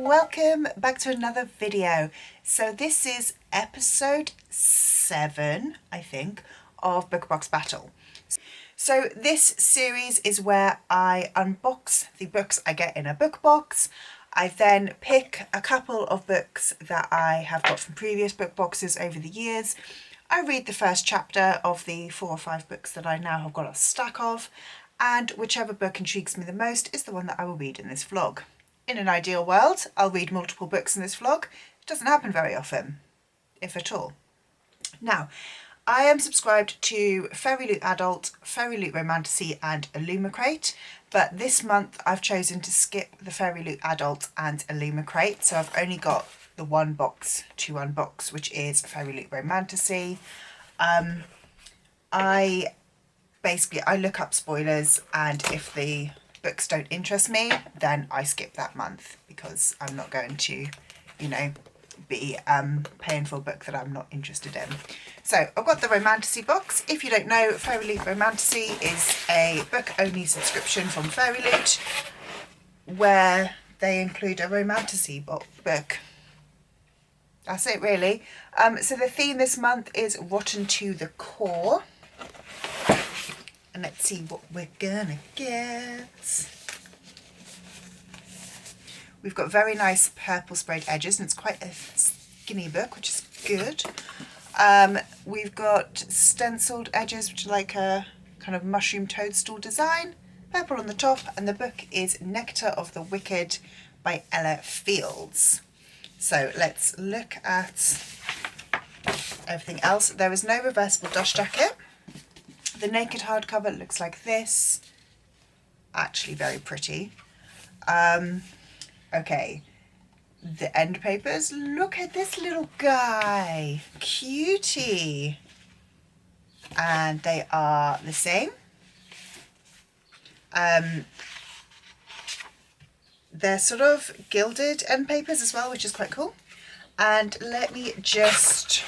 welcome back to another video. So this is episode 7, I think, of BookBox Battle. So this series is where I unbox the books I get in a book box. I then pick a couple of books that I have got from previous book boxes over the years. I read the first chapter of the 4 or 5 books that I now have got a stack of, and whichever book intrigues me the most is the one that I will read in this vlog. In an ideal world, I'll read multiple books in this vlog. It doesn't happen very often, if at all. Now, I am subscribed to Fairyloot Adult, Fairyloot Romantsy and Illumicrate, but this month I've chosen to skip the Fairyloot Adult and Illumicrate, so I've only got the one box to unbox, which is Fairyloot Romantsy. I look up spoilers, and if the books don't interest me, then I skip that month because I'm not going to, be paying for a book that I'm not interested in. So I've got the Romantsy box. If you don't know, Fairyloot Romantsy is a book-only subscription from Fairyloot where they include a Romantsy book. That's it, really. So the theme this month is Rotten to the Core. And let's see what we're gonna get. We've got very nice purple sprayed edges, and it's quite a skinny book, which is good. We've got stenciled edges, which are like a kind of mushroom toadstool design. Purple on the top, and the book is Nectar of the Wicked by Ella Fields. So let's look at everything else. There is no reversible dust jacket. The naked hardcover looks like this. Actually very pretty. Okay, the end papers. Look at this little guy. Cutie. And they are the same. They're sort of gilded end papers as well, which is quite cool. And let me just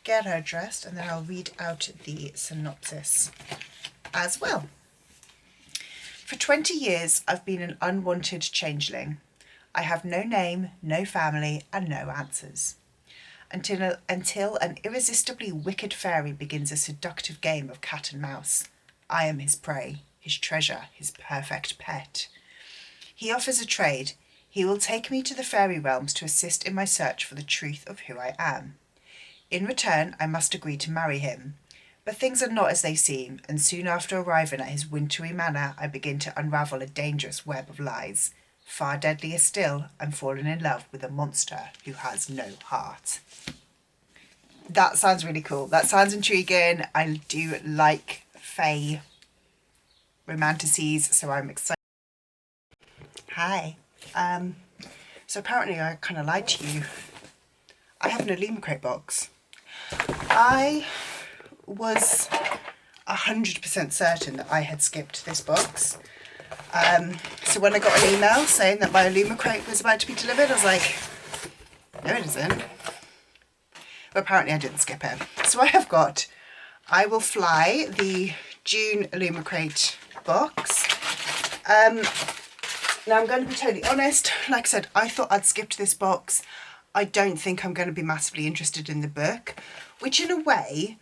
get her dressed, and then I'll read out the synopsis as well. For 20 years, I've been an unwanted changeling. I have no name, no family, and no answers. Until an irresistibly wicked fairy begins a seductive game of cat and mouse. I am his prey, his treasure, his perfect pet. He offers a trade. He will take me to the fairy realms to assist in my search for the truth of who I am. In return, I must agree to marry him. But things are not as they seem, and soon after arriving at his wintry manor, I begin to unravel a dangerous web of lies. Far deadlier still, I'm fallen in love with a monster who has no heart. That sounds really cool. That sounds intriguing. I do like fae romanticies, so I'm excited. Hi. So apparently I kind of lied to you. I have an Illumicrate box. I was 100% certain that I had skipped this box. So when I got an email saying that my Illumicrate was about to be delivered, I was like, no it isn't. But apparently I didn't skip it. So I have got I Will Fly, the June Illumicrate box. Now I'm going to be totally honest, like I said, I thought I'd skipped this box. I don't think I'm going to be massively interested in the book, which in a way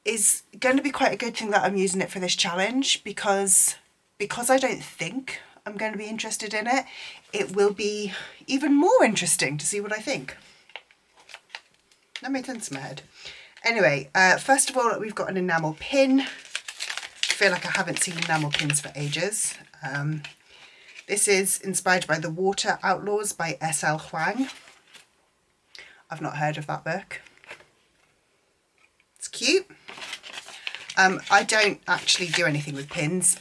is going to be quite a good thing that I'm using it for this challenge, because I don't think I'm going to be interested in it. It will be even more interesting to see what I think. That made sense in my head. Anyway, first of all, we've got an enamel pin. I feel like I haven't seen enamel pins for ages. This is inspired by The Water Outlaws by S.L. Huang. I've not heard of that book. It's cute. I don't actually do anything with pins.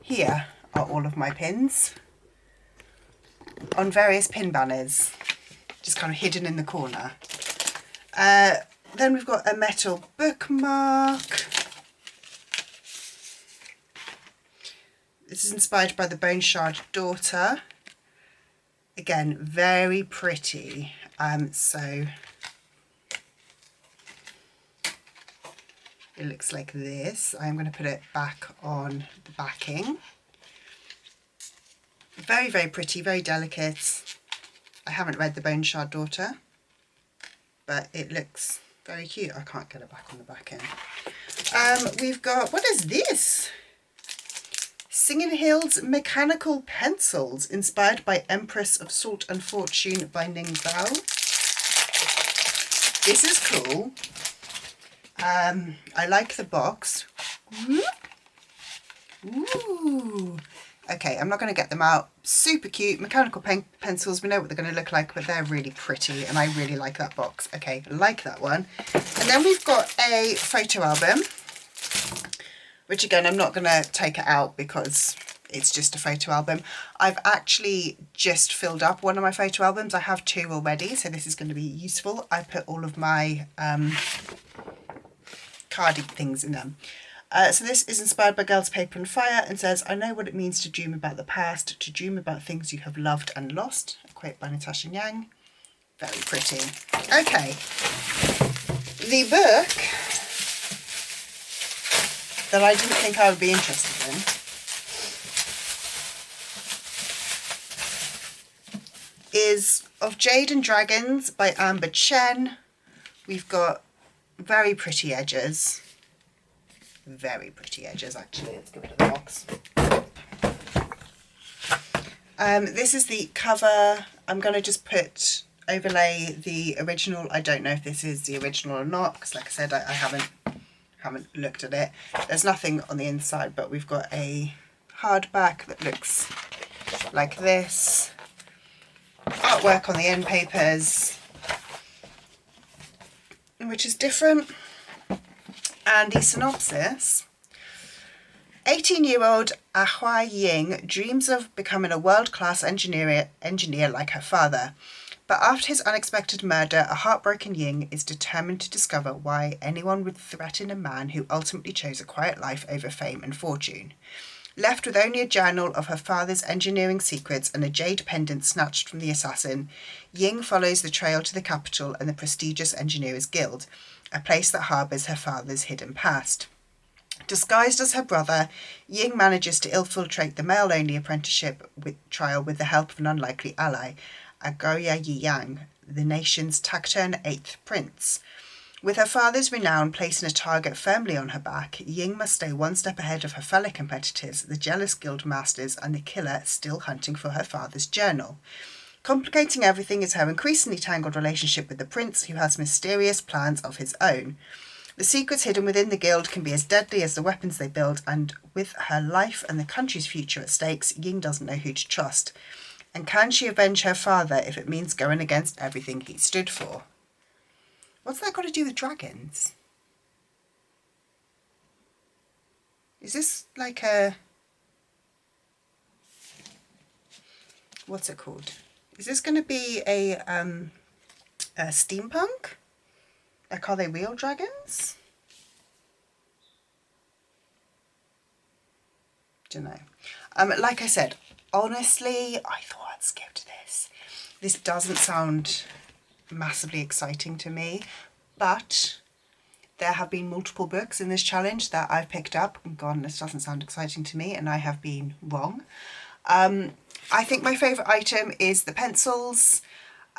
Here are all of my pins on various pin banners, just kind of hidden in the corner. Then we've got a metal bookmark. This is inspired by The Bone Shard Daughter. Again, very pretty. So it looks like this. I'm going to put it back on the backing. Very, very pretty, very delicate. I haven't read The Bone Shard Daughter, but it looks very cute. I can't get it back on the back end. We've got, what is this? Singing Hills Mechanical Pencils, inspired by Empress of Salt and Fortune by Ning Bao. This is cool. I like the box. Ooh. Okay, I'm not going to get them out. Super cute. Mechanical pencils. We know what they're going to look like, but they're really pretty, and I really like that box. Okay, like that one. And then we've got a photo album, which again, I'm not going to take it out because it's just a photo album. I've actually just filled up one of my photo albums. I have 2 already, so this is going to be useful. I put all of my cardy things in them. So this is inspired by Girls, Paper and Fire and says, I know what it means to dream about the past, to dream about things you have loved and lost. A quote by Natasha Yang. Very pretty. Okay. The book that I didn't think I would be interested in is Of Jade and Dragons by Amber Chen. We've got very pretty edges. Very pretty edges, actually. Let's get rid of the box. This is the cover. I'm going to just overlay the original. I don't know if this is the original or not, because like I said, I haven't looked at it. There's nothing on the inside, but we've got a hardback that looks like this. Artwork on the end papers, which is different. And the synopsis: 18-year-old Ah Ying dreams of becoming a world-class engineer like her father. But after his unexpected murder, a heartbroken Ying is determined to discover why anyone would threaten a man who ultimately chose a quiet life over fame and fortune. Left with only a journal of her father's engineering secrets and a jade pendant snatched from the assassin, Ying follows the trail to the capital and the prestigious Engineers Guild, a place that harbours her father's hidden past. Disguised as her brother, Ying manages to infiltrate the male-only apprenticeship trial with the help of an unlikely ally, Agoya Yiyang, the nation's taciturn 8th prince. With her father's renown placing a target firmly on her back, Ying must stay one step ahead of her fellow competitors, the jealous guild masters and the killer still hunting for her father's journal. Complicating everything is her increasingly tangled relationship with the prince, who has mysterious plans of his own. The secrets hidden within the guild can be as deadly as the weapons they build, and with her life and the country's future at stakes, Ying doesn't know who to trust. And can she avenge her father if it means going against everything he stood for? What's that got to do with dragons? Is this like a... what's it called? Is this going to be a steampunk? Like, are they real dragons? Don't know. Like I said, honestly, I thought I'd skipped this. This doesn't sound massively exciting to me, but there have been multiple books in this challenge that I've picked up and gone, this doesn't sound exciting to me, and I have been wrong. I think my favourite item is the pencils.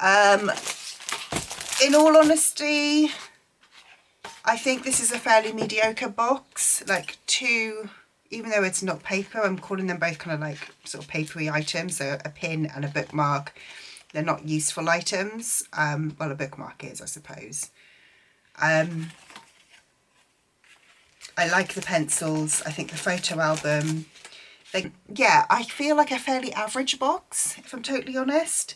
In all honesty, I think this is a fairly mediocre box. Like even though it's not paper, I'm calling them both kind of like sort of papery items. So a pin and a bookmark. They're not useful items. Well, a bookmark is, I suppose. I like the pencils. I think the photo album... yeah, I feel like a fairly average box, if I'm totally honest.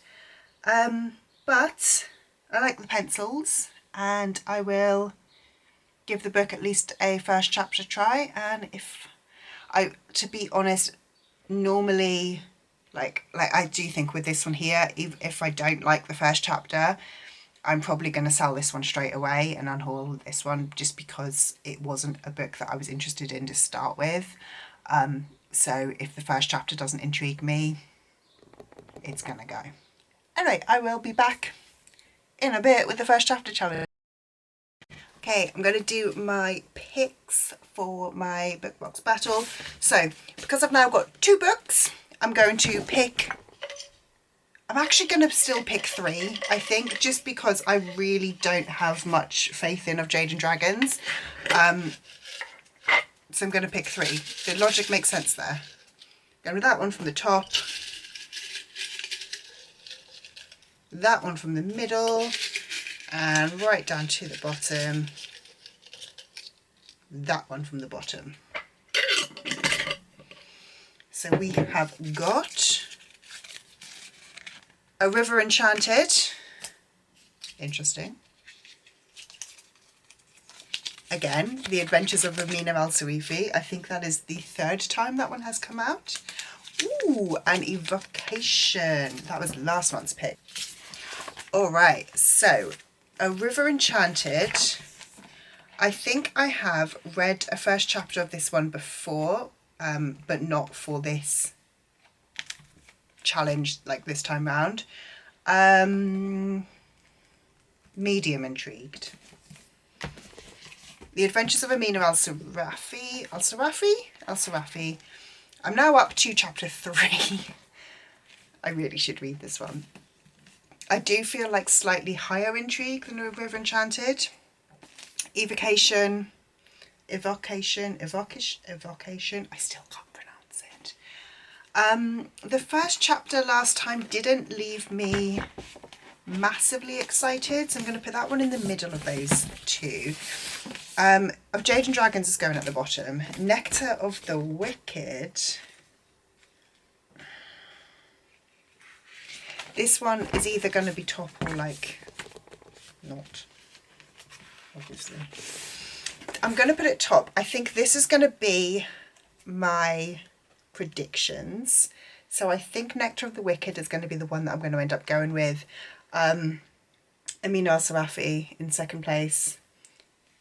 But I like the pencils, and I will give the book at least a first chapter try. And to be honest, normally, like I do think with this one here, if I don't like the first chapter, I'm probably going to sell this one straight away and unhaul this one, just because it wasn't a book that I was interested in to start with. So if the first chapter doesn't intrigue me, it's going to go. Anyway, I will be back in a bit with the first chapter challenge. Okay, I'm going to do my picks for my book box battle. So because I've now got 2 books I'm going to pick, I'm actually going to still pick 3, I think, just because I really don't have much faith in of Jade and Dragons. So I'm going to pick 3. The logic makes sense there. Going with that one from the top, that one from the middle, and right down to the bottom, that one from the bottom. So we have got A River Enchanted. Interesting. Again, The Adventures of Amina Al-Sarifi. I think that is the 3rd time that one has come out. Ooh, an Evocation. That was last month's pick. All right, so A River Enchanted. I think I have read a first chapter of this one before, but not for this challenge like this time round. Medium intrigued. The Adventures of Amina Al-Sarifi. I'm now up to chapter 3. I really should read this one. I do feel like slightly higher intrigue than A River Enchanted. Evocation. I still can't pronounce it. The first chapter last time didn't leave me massively excited, so I'm going to put that one in the middle of those 2. Of Jade and Dragons is going at the bottom. Nectar of the Wicked. This one is either going to be top or like not, obviously. I'm going to put it top. I think this is going to be my predictions. So I think Nectar of the Wicked is going to be the one that I'm going to end up going with. Amina Al-Sarifi in 2nd place.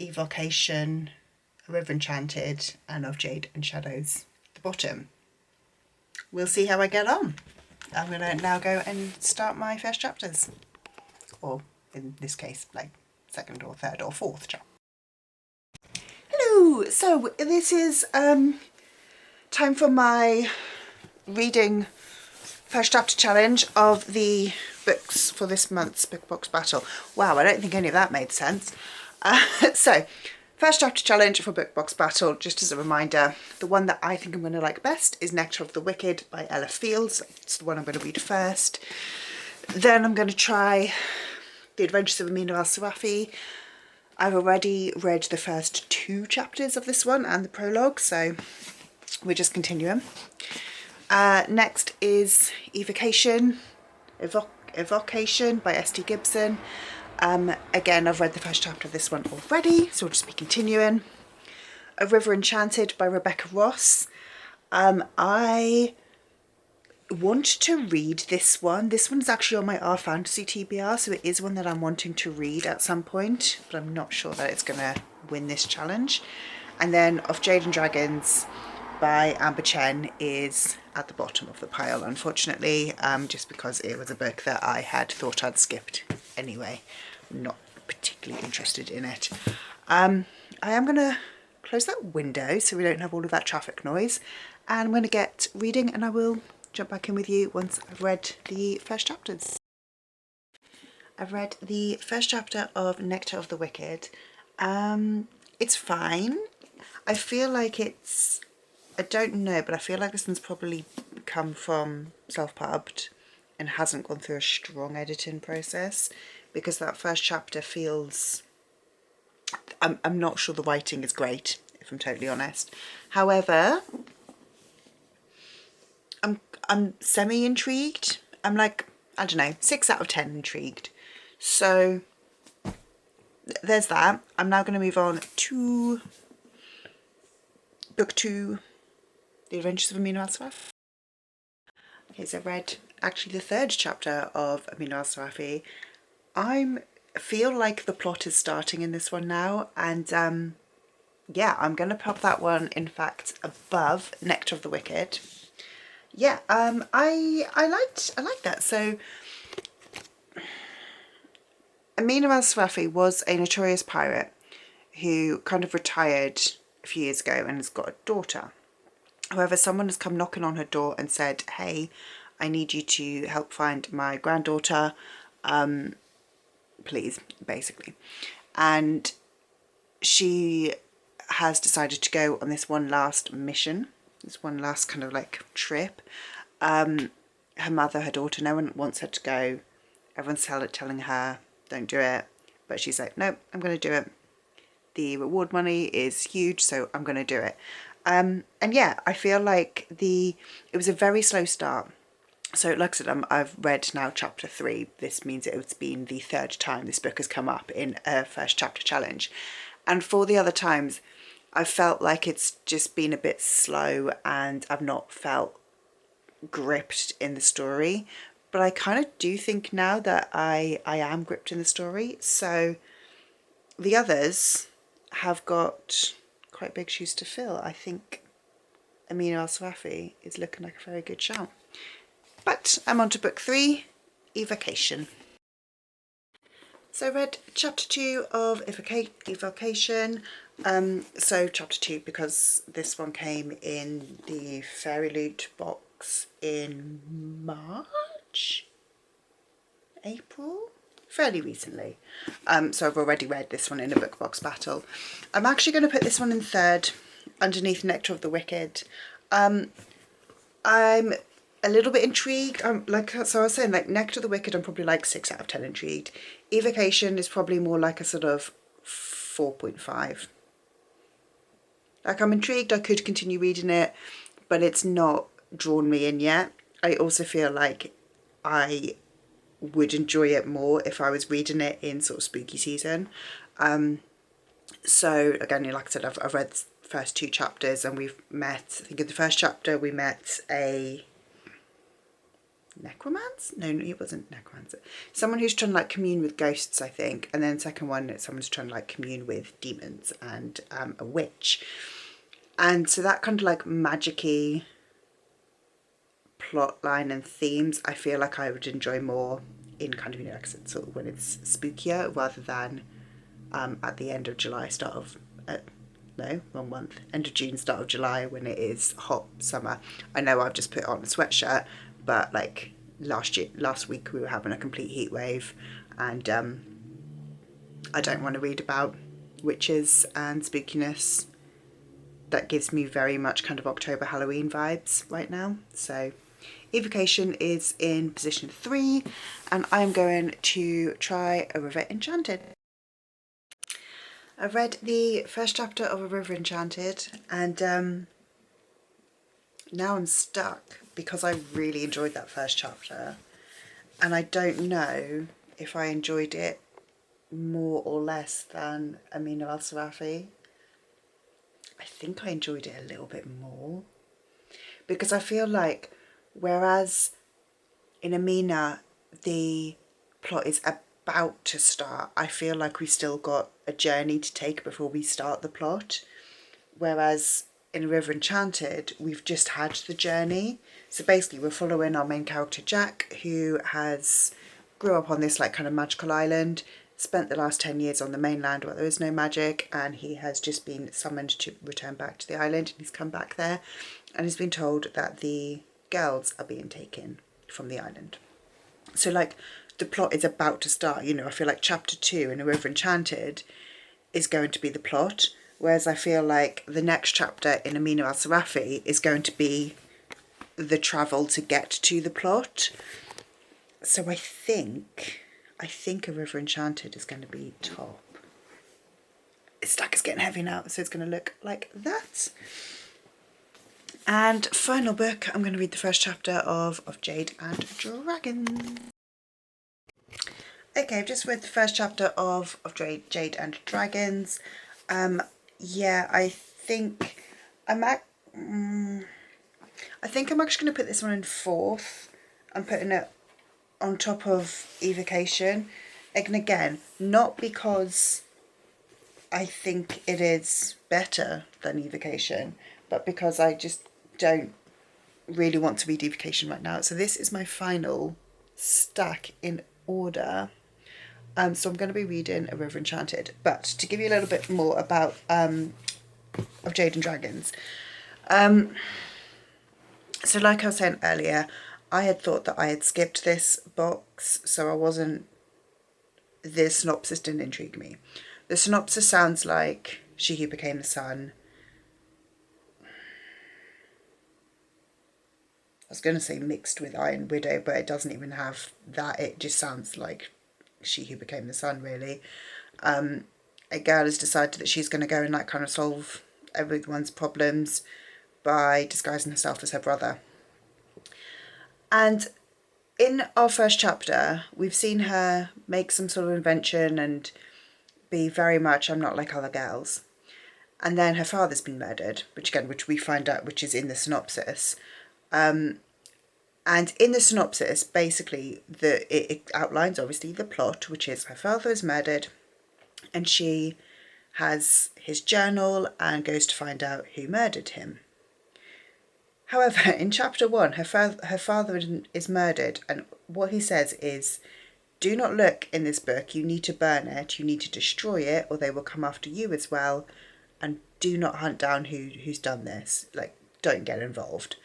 Evocation, A River Enchanted, and Of Jade and Shadows at the bottom. We'll see how I get on. I'm going to now go and start my first chapters. Or in this case, like 2nd or 3rd or 4th chapter. Hello! So this is time for my reading first chapter challenge of the books for this month's Book Box Battle. Wow, I don't think any of that made sense. So, first chapter challenge for Book Box Battle, just as a reminder, the one that I think I'm going to like best is Nectar of the Wicked by Ella Fields. It's the one I'm going to read first. Then I'm going to try The Adventures of Amina Al-Sarifi. I've already read the first 2 chapters of this one and the prologue, so we're just continuing. Next is Evocation by S.T. Gibson. Again, I've read the first chapter of this one already, so we'll just be continuing. A River Enchanted by Rebecca Ross. I want to read this one. This one's actually on my R Fantasy TBR, so it is one that I'm wanting to read at some point, but I'm not sure that it's going to win this challenge. And then Of Jade and Dragons by Amber Chen is at the bottom of the pile, unfortunately, just because it was a book that I had thought I'd skipped anyway. I'm not particularly interested in it. I am going to close that window so we don't have all of that traffic noise, and I'm going to get reading, and I will jump back in with you once I've read the first chapters. I've read the first chapter of Nectar of the Wicked. It's fine. I feel like it's, I don't know, but I feel like this one's probably come from self-pubbed and hasn't gone through a strong editing process, because that first chapter feels, I'm not sure the writing is great, if I'm totally honest. However, I'm semi-intrigued. I'm like, I don't know, 6 out of 10 intrigued. So there's that. I'm now going to move on to book 2, The Adventures of Amina Al-Sarifi. Okay, so I've read actually the 3rd chapter of Amina Al-Sarifi. I feel like the plot is starting in this one now, and yeah, I'm going to pop that one, in fact, above Nectar of the Wicked. Yeah, I like that. So Amina Al-Sarifi was a notorious pirate who kind of retired a few years ago and has got a daughter. However, someone has come knocking on her door and said, hey, I need you to help find my granddaughter, please, basically. And she has decided to go on this one last mission, this one last kind of like trip. Her mother, her daughter, no one wants her to go. Everyone's telling her, don't do it. But she's like, no, I'm going to do it. The reward money is huge, so I'm going to do it. And yeah, I feel like it was a very slow start. So like I said, I've read now chapter 3. This means it's been the 3rd time this book has come up in a first chapter challenge. And for the other times, I felt like it's just been a bit slow and I've not felt gripped in the story. But I kind of do think now that I am gripped in the story. So the others have got quite big shoes to fill. I think Amina Al-Swafi is looking like a very good shout. But I'm on to book 3, Evocation. So I read chapter 2 of Evocation. So chapter 2 because this one came in the Fairyloot box in March? April? Fairly recently. So I've already read this one in a book box battle. I'm actually going to put this one in 3rd, underneath Nectar of the Wicked. I'm a little bit intrigued. So I was saying, like, Nectar of the Wicked, I'm probably like 6 out of 10 intrigued. Evocation is probably more like a sort of 4.5. Like, I'm intrigued, I could continue reading it, but it's not drawn me in yet. I also feel like I would enjoy it more if I was reading it in sort of spooky season. So again, like I said, I've read the first 2 chapters and we've met, I think in the first chapter we met a necromancer? No, it wasn't necromancer. Someone who's trying to like commune with ghosts, I think. And then second one, someone's trying to like commune with demons and a witch. And so that kind of like magic-y plot line and themes, I feel like I would enjoy more in kind of, you know, like sort of when it's spookier rather than at the end of July, no, wrong month, end of June, start of July, when it is hot summer. I know I've just put on a sweatshirt, but like last week we were having a complete heat wave, and I don't want to read about witches and spookiness. That gives me very much kind of October Halloween vibes right now. So Evocation is in position 3, and I'm going to try A River Enchanted. I've read the first chapter of A River Enchanted, and now I'm stuck because I really enjoyed that first chapter, and I don't know if I enjoyed it more or less than Amina Al-Swafi. I think I enjoyed it a little bit more, because I feel like whereas in Amina the plot is about to start, I feel like we've still got a journey to take before we start the plot, whereas in A River Enchanted we've just had the journey. So basically we're following our main character Jack, who grew up on this like kind of magical island, spent the last 10 years on the mainland where there is no magic, and he has just been summoned to return back to the island, and he's come back there and he's been told that the girls are being taken from the island. So like the plot is about to start, you know. I feel like chapter 2 in A River Enchanted is going to be the plot, whereas I feel like the next chapter in Amina Al-Swafi is going to be the travel to get to the plot. So I think A River Enchanted is going to be top. This stack is getting heavy now, so it's going to look like that. And final book, I'm going to read the first chapter of Jade and Dragons. Okay, I've just read the first chapter of Jade and Dragons. Yeah, I think I'm actually going to put this one in 4th. I'm putting it on top of Evocation. And again, not because I think it is better than Evocation, but because I just don't really want to read Evocation right now. So this is my final stack in order. So I'm going to be reading A River Enchanted. But to give you a little bit more about of Jade and Dragons, So like I was saying earlier, I had thought that I had skipped this box, so I wasn't, the synopsis didn't intrigue me. The synopsis sounds like She Who Became the Sun. I was going to say mixed with Iron Widow, but it doesn't even have that. It just sounds like She Who Became the Sun, really. A girl has decided that she's going to go and like kind of solve everyone's problems by disguising herself as her brother. And in our first chapter, we've seen her make some sort of invention and be very much, I'm not like other girls. And then her father's been murdered, which we find out, which is in the synopsis. And in the synopsis, basically, it outlines, obviously, the plot, which is her father is murdered and she has his journal and goes to find out who murdered him. However, in chapter 1, her father is murdered, and what he says is, do not look in this book, you need to burn it, you need to destroy it, or they will come after you as well, and do not hunt down who's done this, like, don't get involved.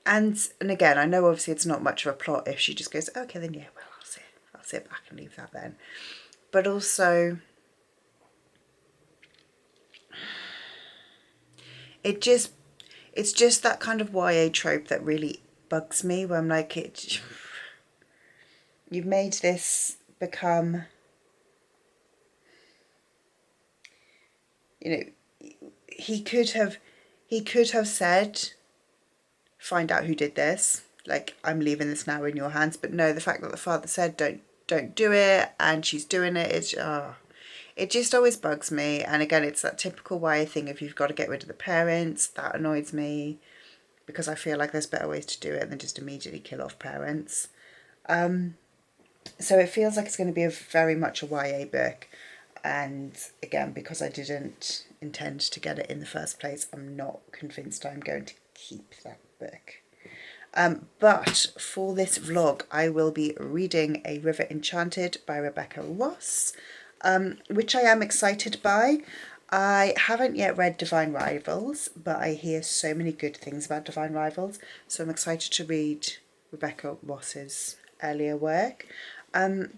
And again, I know obviously it's not much of a plot if she just goes, okay, then yeah, well, I'll sit back and leave that then. But also, it's just that kind of YA trope that really bugs me, where I'm like, you've made this become, you know, he could have said, find out who did this, like, I'm leaving this now in your hands. But no, the fact that the father said don't do it, and she's doing it, it just always bugs me. And again, it's that typical YA thing of you've got to get rid of the parents. That annoys me, because I feel like there's better ways to do it than just immediately kill off parents. So it feels like it's going to be very much a YA book. And again, because I didn't intend to get it in the first place, I'm not convinced I'm going to keep that book. But for this vlog, I will be reading A River Enchanted by Rebecca Ross, which I am excited by. I haven't yet read Divine Rivals, but I hear so many good things about Divine Rivals, so I'm excited to read Rebecca Ross's earlier work. I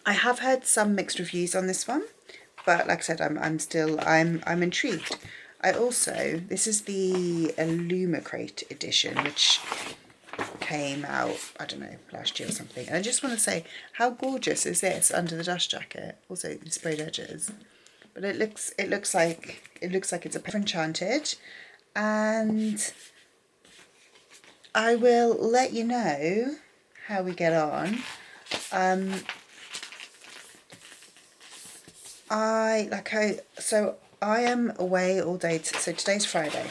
have heard some mixed reviews on this one, but like I said, I'm intrigued. This is the Illumicrate edition, which came out, I don't know, last year or something. And I just want to say, how gorgeous is this under the dust jacket? Also the sprayed edges. But it looks like it's a Enchanted, and I will let you know how we get on. I am away all day, so today's Friday.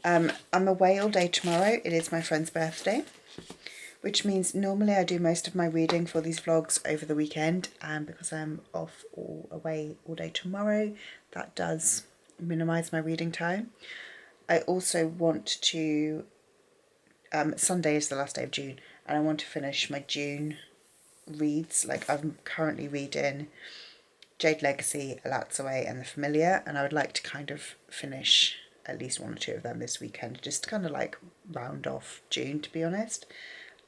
I'm away all day tomorrow. It is my friend's birthday, which means normally I do most of my reading for these vlogs over the weekend, and because I'm off or away all day tomorrow, that does minimise my reading time. I also want to, Sunday is the last day of June, and I want to finish my June reads. Like, I'm currently reading Jade Legacy, Alat's Away and The Familiar, and I would like to kind of finish at least one or two of them this weekend, just to kind of like round off June, to be honest.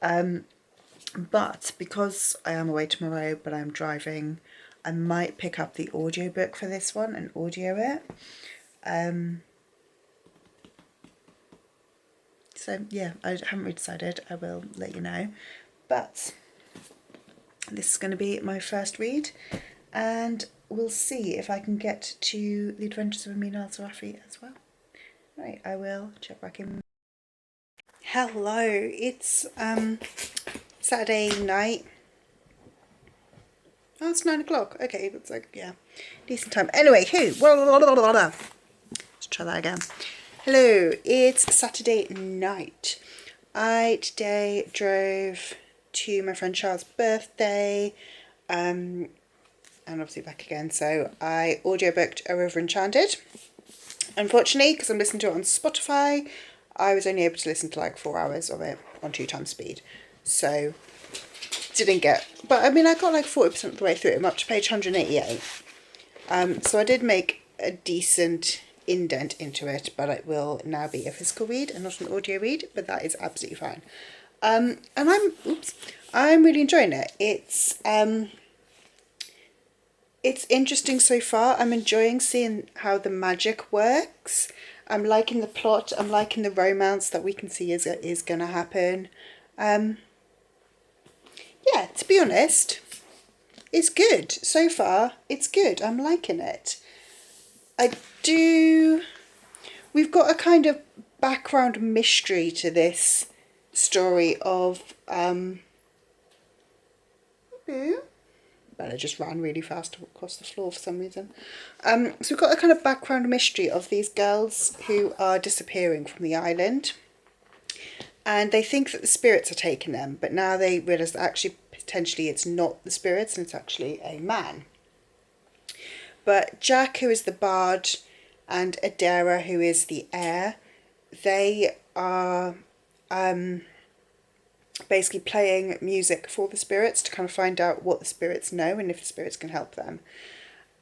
But because I am away tomorrow but I'm driving, I might pick up the audiobook for this one and audio it. So yeah, I haven't really decided. I will let you know, but this is going to be my first read, and we'll see if I can get to The Adventures of Amin al-Sarafi as well. Right, I will check back in. Hello, it's Saturday night. Oh, it's 9 o'clock. Okay, that's like, yeah, decent time. Anyway, let's try that again. Hello, it's Saturday night. I today drove to my friend Charles' birthday, and obviously back again. So I audiobooked A River Enchanted. Unfortunately, because I'm listening to it on Spotify, I was only able to listen to like 4 hours of it on 2 times speed. So didn't get, but I mean, I got like 40% of the way through it. I'm up to page 188. So I did make a decent-ish indent into it, but it will now be a physical read and not an audio read, but that is absolutely fine. And I'm really enjoying it. It's interesting so far. I'm enjoying seeing how the magic works. I'm liking the plot. I'm liking the romance that we can see is going to happen. Yeah, to be honest, it's good. So far, it's good. I'm liking it. We've got a kind of background mystery to this story of, Bella just ran really fast across the floor for some reason. So we've got a kind of background mystery of these girls who are disappearing from the island. And they think that the spirits are taking them, but now they realise that actually potentially it's not the spirits and it's actually a man. But Jack, who is the bard, and Adara, who is the heir, they are basically playing music for the spirits to kind of find out what the spirits know and if the spirits can help them.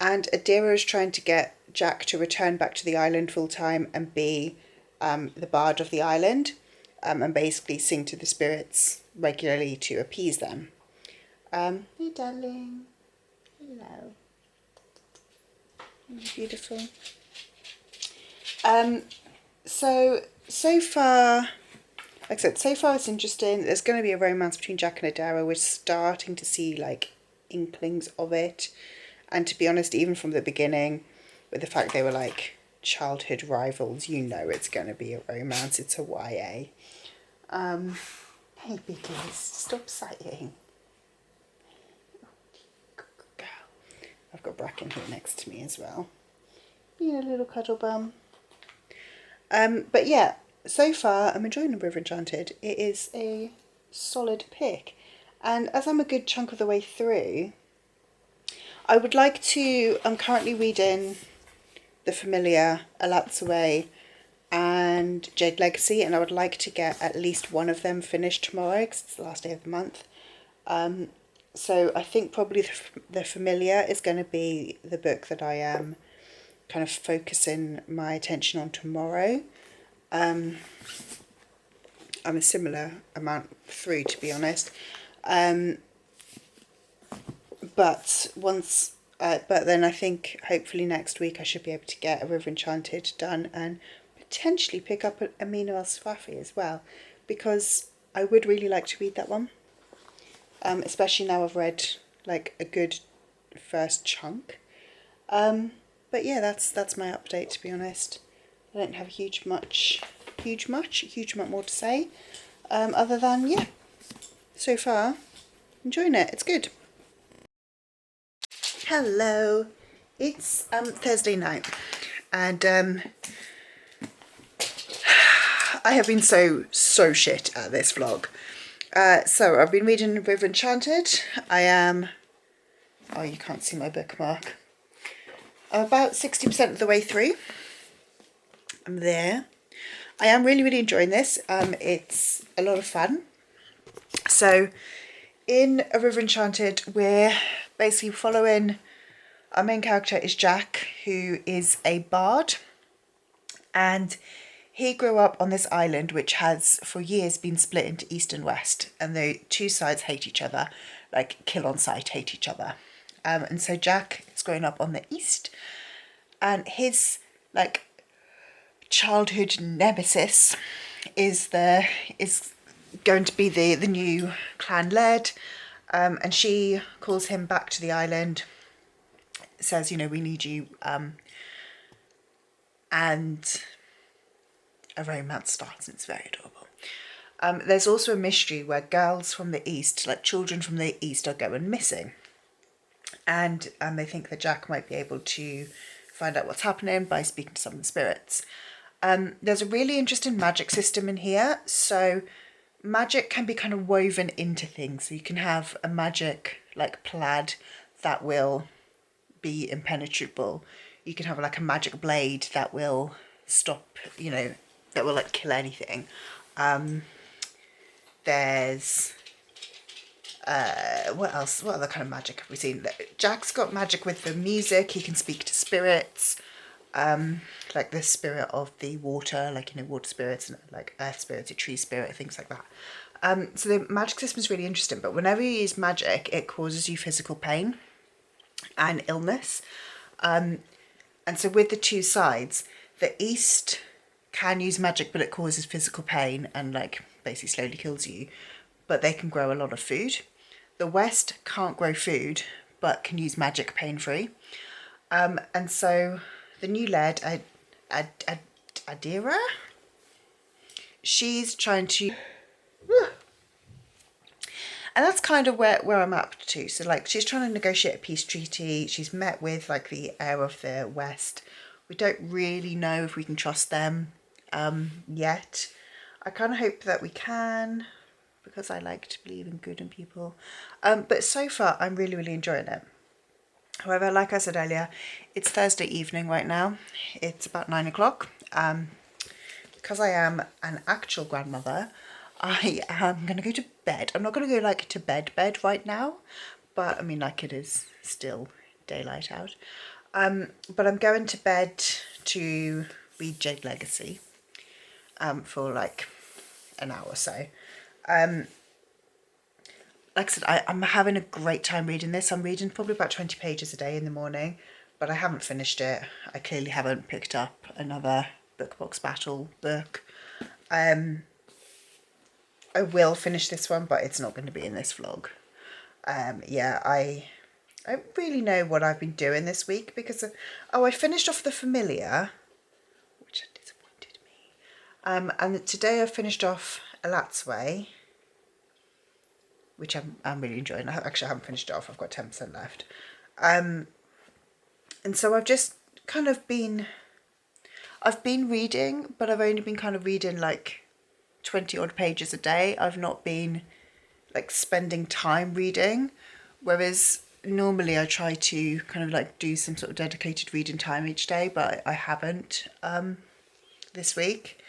And Adira is trying to get Jack to return back to the island full time and be the bard of the island, and basically sing to the spirits regularly to appease them. Hey darling, hello, beautiful. So far, like I said, so far it's interesting. There's going to be a romance between Jack and Adara. We're starting to see like inklings of it. And to be honest, even from the beginning, with the fact they were like childhood rivals, you know it's going to be a romance. It's a YA. Hey biggies, stop sighing. Good girl. I've got Bracken here next to me as well. Being a little cuddle bum. But yeah, so far I'm enjoying The River Enchanted. It is a solid pick. And as I'm a good chunk of the way through, I would like to, I'm currently reading The Familiar, A Lapse Away, and Jade Legacy, and I would like to get at least one of them finished tomorrow because it's the last day of the month. So I think probably The Familiar is going to be the book that I am kind of focusing my attention on tomorrow. I'm a similar amount through, to be honest. But then I think hopefully next week I should be able to get A River Enchanted done and potentially pick up Amina al-Swafi as well, because I would really like to read that one. Especially now I've read like a good first chunk. But yeah, that's my update, to be honest. I don't have a huge amount more to say. Other than, yeah, so far, enjoying it. It's good. Hello. It's Thursday night, and I have been so shit at this vlog. So I've been reading River Enchanted. Oh, you can't see my bookmark. I'm about 60% of the way through. I'm there. I am really enjoying this. It's a lot of fun. So in A River Enchanted, we're basically following, our main character is Jack, who is a bard, and he grew up on this island which has for years been split into east and west, and the two sides hate each other, like kill on sight, hate each other. And so Jack is growing up on the east, and his like childhood nemesis is going to be the new clan led, and she calls him back to the island, says, you know, we need you, and a romance starts, and it's very adorable. There's also a mystery where girls from the east, like children from the east, are going missing, and they think that Jack might be able to find out what's happening by speaking to some of the spirits. There's a really interesting magic system in here. So magic can be kind of woven into things. So you can have a magic like plaid that will be impenetrable. You can have like a magic blade that will stop, you know, that will like kill anything. There's what else? What other kind of magic have we seen? Jack's got magic with the music. He can speak to spirits. like the spirit of the water, like, you know, water spirits and like earth spirits, a tree spirit, things like that. So the magic system is really interesting, but whenever you use magic, it causes you physical pain and illness. And so with the two sides, the East can use magic, but it causes physical pain and like basically slowly kills you, but they can grow a lot of food. The West can't grow food, but can use magic pain-free. And so the new lead, Adira, she's trying to, and that's kind of where I'm up to. So like, she's trying to negotiate a peace treaty. She's met with like the heir of the West. We don't really know if we can trust them yet. I kind of hope that we can, because I like to believe in good in people. But so far, I'm really, really enjoying it. However, like I said earlier, it's Thursday evening right now. It's about 9 o'clock. Because I am an actual grandmother, I am going to go to bed. I'm not going to go like to bed right now, but I mean, like, it is still daylight out. But I'm going to bed to read Jade Legacy for like an hour or so. Like I said, I'm having a great time reading this. I'm reading probably about 20 pages a day in the morning, but I haven't finished it. I clearly haven't picked up another BookBox Battle book. I will finish this one, but it's not going to be in this vlog. Yeah, I don't really know what I've been doing this week because, I finished off The Familiar, which disappointed me. And today I finished off Alatsway, which I'm really enjoying. I haven't finished it off. I've got 10% left. And so I've just kind of I've been reading, but I've only been kind of reading like 20 odd pages a day. I've not been like spending time reading, whereas normally I try to kind of like do some sort of dedicated reading time each day, but I haven't this week.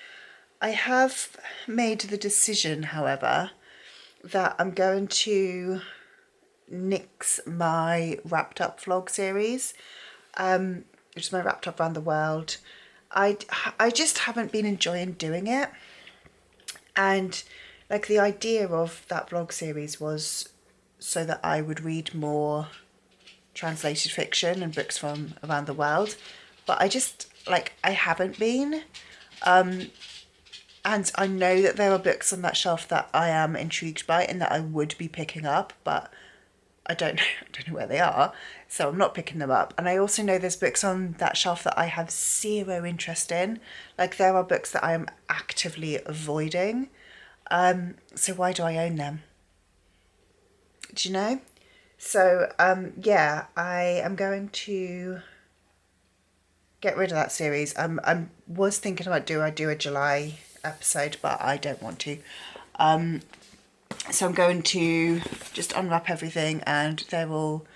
I have made the decision, however, that I'm going to nix my wrapped up vlog series, which is my wrapped up around the world. I just haven't been enjoying doing it, and like the idea of that vlog series was so that I would read more translated fiction and books from around the world, but I haven't been. And I know that there are books on that shelf that I am intrigued by and that I would be picking up, but I don't know where they are, so I'm not picking them up. And I also know there's books on that shelf that I have zero interest in. Like, there are books that I am actively avoiding. So why do I own them? Do you know? So yeah, I am going to get rid of that series. I was thinking about do I do a July episode, but I don't want to. So I'm going to just unwrap everything, and they're all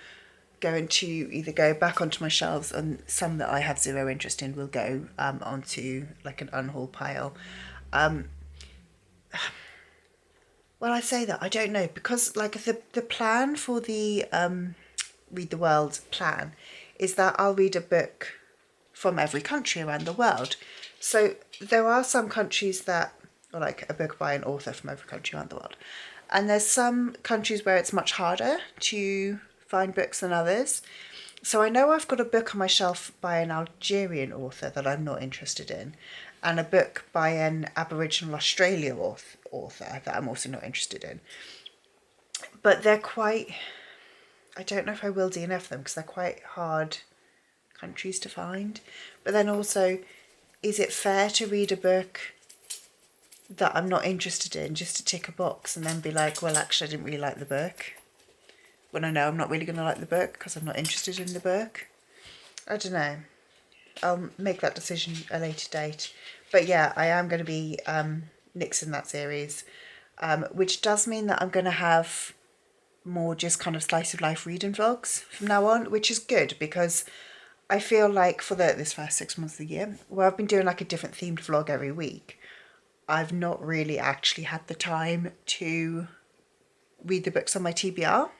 going to either go back onto my shelves, and some that I have zero interest in will go onto like an unhaul pile. Well, I say that, I don't know, because like the plan for the Read the World plan is that I'll read a book from every country around the world. So there are some countries that are like a book by an author from every country around the world. And there's some countries where it's much harder to find books than others. So I know I've got a book on my shelf by an Algerian author that I'm not interested in, and a book by an Aboriginal Australia author that I'm also not interested in. But they're quite, I don't know if I will DNF them because they're quite hard countries to find. But then also, is it fair to read a book that I'm not interested in just to tick a box and then be like, well, actually I didn't really like the book, when I know I'm not really going to like the book because I'm not interested in the book? I don't know. I'll make that decision at a later date. But yeah, I am going to be nixing that series, which does mean that I'm going to have more just kind of slice of life reading vlogs from now on, which is good because I feel like for this first 6 months of the year, where I've been doing like a different themed vlog every week, I've not really actually had the time to read the books on my TBR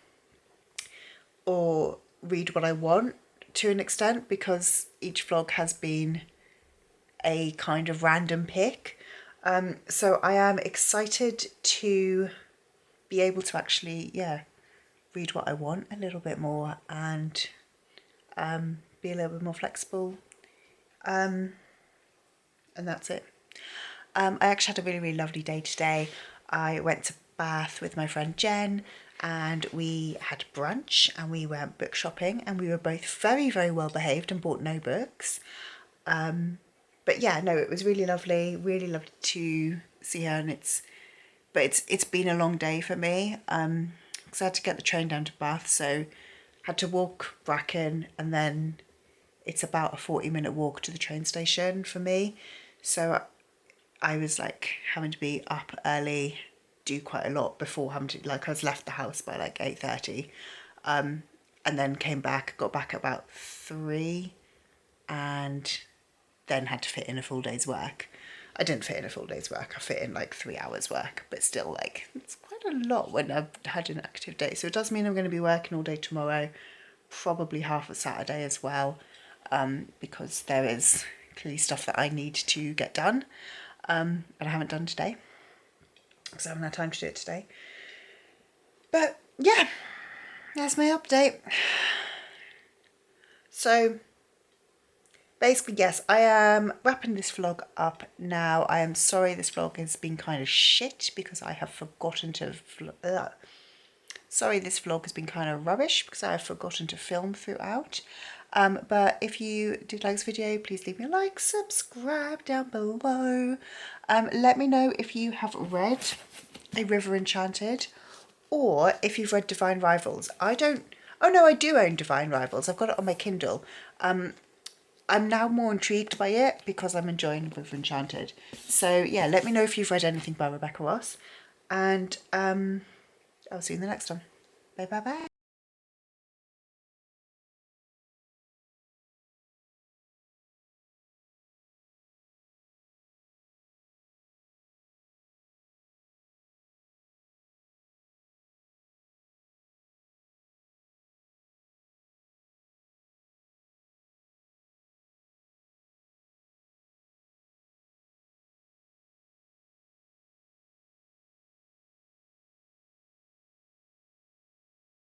or read what I want to an extent, because each vlog has been a kind of random pick. So I am excited to be able to actually, read what I want a little bit more and be a little bit more flexible. And that's it. I actually had a really, really lovely day today. I went to Bath with my friend Jen, and we had brunch and we went book shopping, and we were both very, very well behaved and bought no books. But yeah, no, it was really lovely to see her, and it's been a long day for me, because I had to get the train down to Bath, so had to walk Bracken, and then it's about a 40-minute walk to the train station for me. So I was like having to be up early, do quite a lot before having to, like, I was left the house by like 8:30, and then got back at about 3, and then had to fit in a full day's work. I didn't fit in a full day's work, I fit in like 3 hours work, but still, like, it's quite a lot when I've had an active day. So it does mean I'm going to be working all day tomorrow, probably half of Saturday as well, because there is clearly stuff that I need to get done, and I haven't done today, because I haven't had time to do it today. But yeah, that's my update. So basically, yes, I am wrapping this vlog up now. I am sorry this vlog has been kind of shit, because I have forgotten to... Sorry this vlog has been kind of rubbish, because I have forgotten to film throughout. But if you did like this video, please leave me a like, subscribe down below. Let me know if you have read A River Enchanted, or if you've read Divine Rivals. I don't... Oh no, I do own Divine Rivals. I've got it on my Kindle. I'm now more intrigued by it because I'm enjoying River Enchanted. So yeah, let me know if you've read anything by Rebecca Ross, and I'll see you in the next one. Bye bye bye.